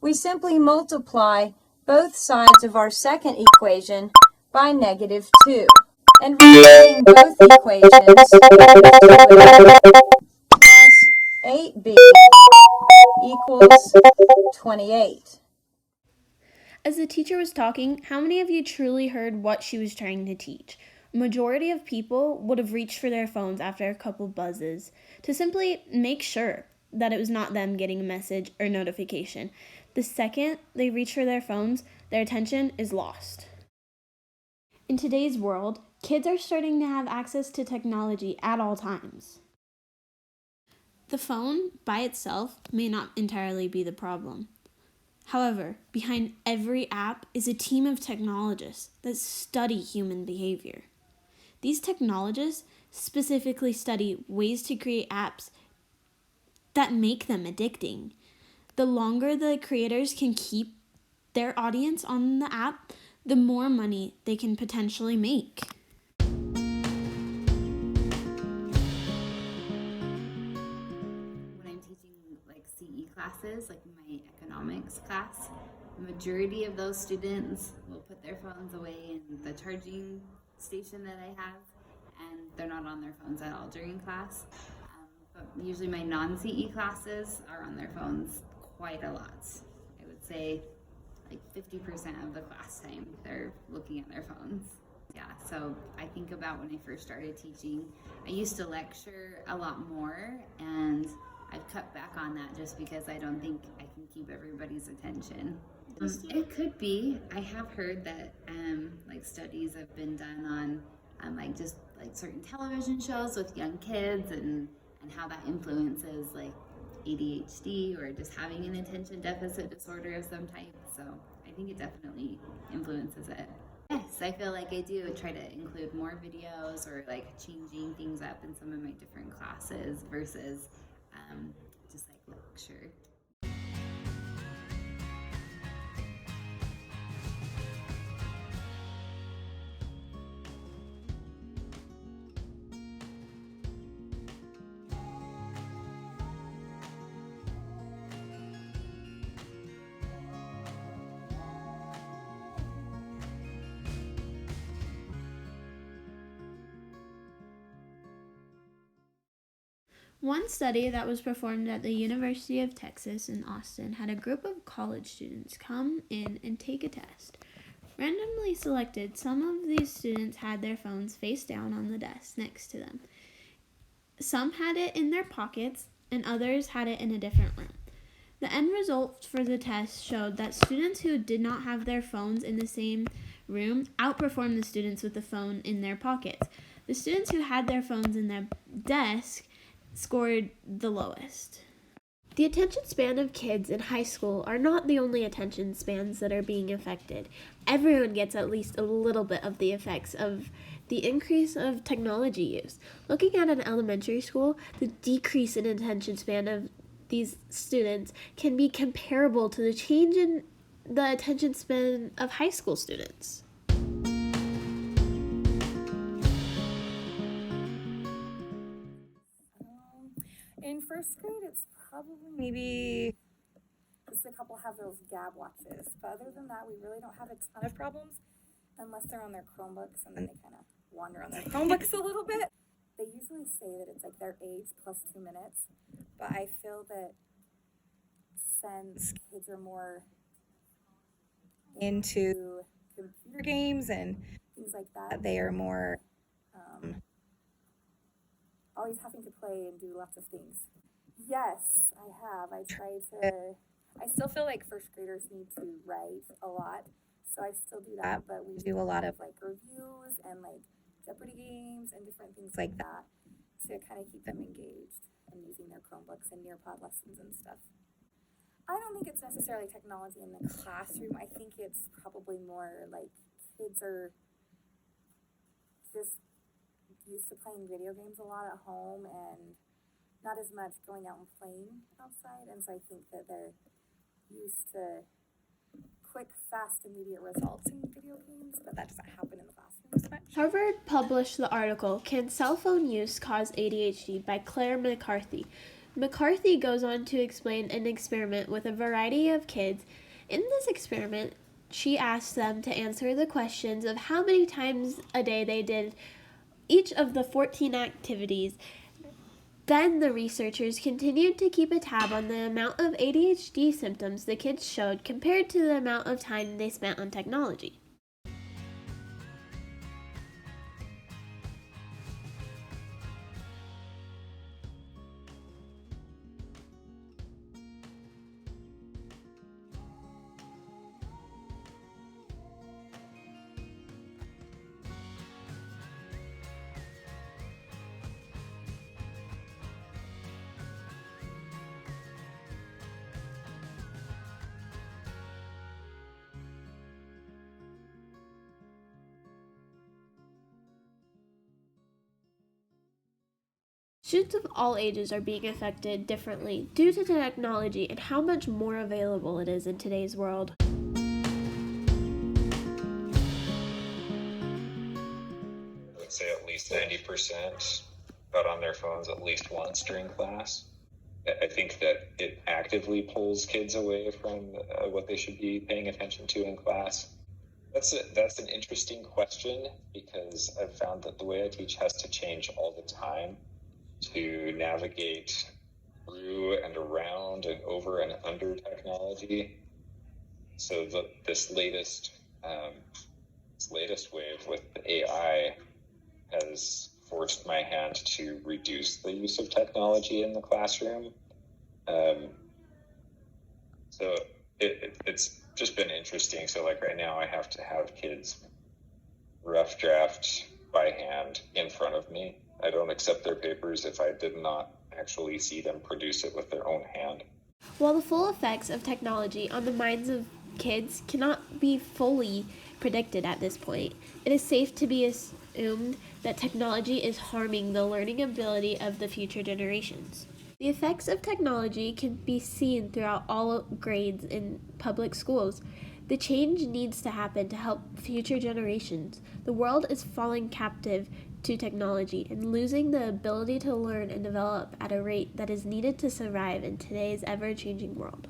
we simply multiply both sides of our second equation by -2. And rewriting both equations, plus 8b equals 28. As the teacher was talking, how many of you truly heard what she was trying to teach? A majority of people would have reached for their phones after a couple buzzes to simply make sure that it was not them getting a message or notification. The second they reach for their phones, their attention is lost. In today's world, kids are starting to have access to technology at all times. The phone by itself may not entirely be the problem. However, behind every app is a team of technologists that study human behavior. These technologists specifically study ways to create apps that make them addicting. The longer the creators can keep their audience on the app, the more money they can potentially make. When I'm teaching like CE classes, like my economics class, the majority of those students will put their phones away in the charging station that I have, and they're not on their phones at all during class. But usually my non-CE classes are on their phones quite a lot. I would say like 50% of the class time they're looking at their phones. Yeah, so I think about when I first started teaching, I used to lecture a lot more, and I've cut back on that just because I don't think I can keep everybody's attention. It could be. I have heard that like studies have been done on like just like certain television shows with young kids and how that influences like ADHD or just having an attention deficit disorder of some type. So I think it definitely influences it. Yes, I feel like I do try to include more videos or like changing things up in some of my different classes versus just like lecture. One study that was performed at the University of Texas in Austin had a group of college students come in and take a test. Randomly selected, some of these students had their phones face down on the desk next to them. Some had it in their pockets, and others had it in a different room. The end result for the test showed that students who did not have their phones in the same room outperformed the students with the phone in their pockets. The students who had their phones in their desk scored the lowest. The attention span of kids in high school are not the only attention spans that are being affected. Everyone gets at least a little bit of the effects of the increase of technology use. Looking at an elementary school, the decrease in attention span of these students can be comparable to the change in the attention span of high school students. In first grade, it's probably maybe just a couple have those gab watches. But other than that, we really don't have a ton of problems unless they're on their Chromebooks, and then they kind of wander on their Chromebooks a little bit. They usually say that it's like their age plus 2 minutes, but I feel that since kids are more into computer games and things like that, they are more always having to play and do lots of things. Yes, I have. I still feel like first graders need to write a lot, so I still do that, but we do a lot of like reviews and like Jeopardy games and different things like that to kind of keep them engaged and using their Chromebooks and Nearpod lessons and stuff. I don't think it's necessarily technology in the classroom. I think it's probably more like kids are just used to playing video games a lot at home and not as much going out and playing outside, and so I think that they're used to quick, fast, immediate results in video games, but that doesn't happen in the classroom as much. Harvard published the article, Can Cell Phone Use Cause ADHD by Claire McCarthy, McCarthy goes on to explain an experiment with a variety of kids. In this experiment, she asked them to answer the questions of how many times a day they did each of the 14 activities. Then the researchers continued to keep a tab on the amount of ADHD symptoms the kids showed compared to the amount of time they spent on technology. Students of all ages are being affected differently due to technology and how much more available it is in today's world. I would say at least 90% got on their phones at least once during class. I think that it actively pulls kids away from what they should be paying attention to in class. That's an interesting question, because I've found that the way I teach has to change all the time to navigate through and around and over and under technology. So this latest wave with the AI has forced my hand to reduce the use of technology in the classroom. So it's just been interesting. So like right now I have to have kids rough draft by hand in front of me. I don't accept their papers if I did not actually see them produce it with their own hand. While the full effects of technology on the minds of kids cannot be fully predicted at this point, it is safe to be assumed that technology is harming the learning ability of the future generations. The effects of technology can be seen throughout all grades in public schools. The change needs to happen to help future generations. The world is falling captive to technology and losing the ability to learn and develop at a rate that is needed to survive in today's ever-changing world.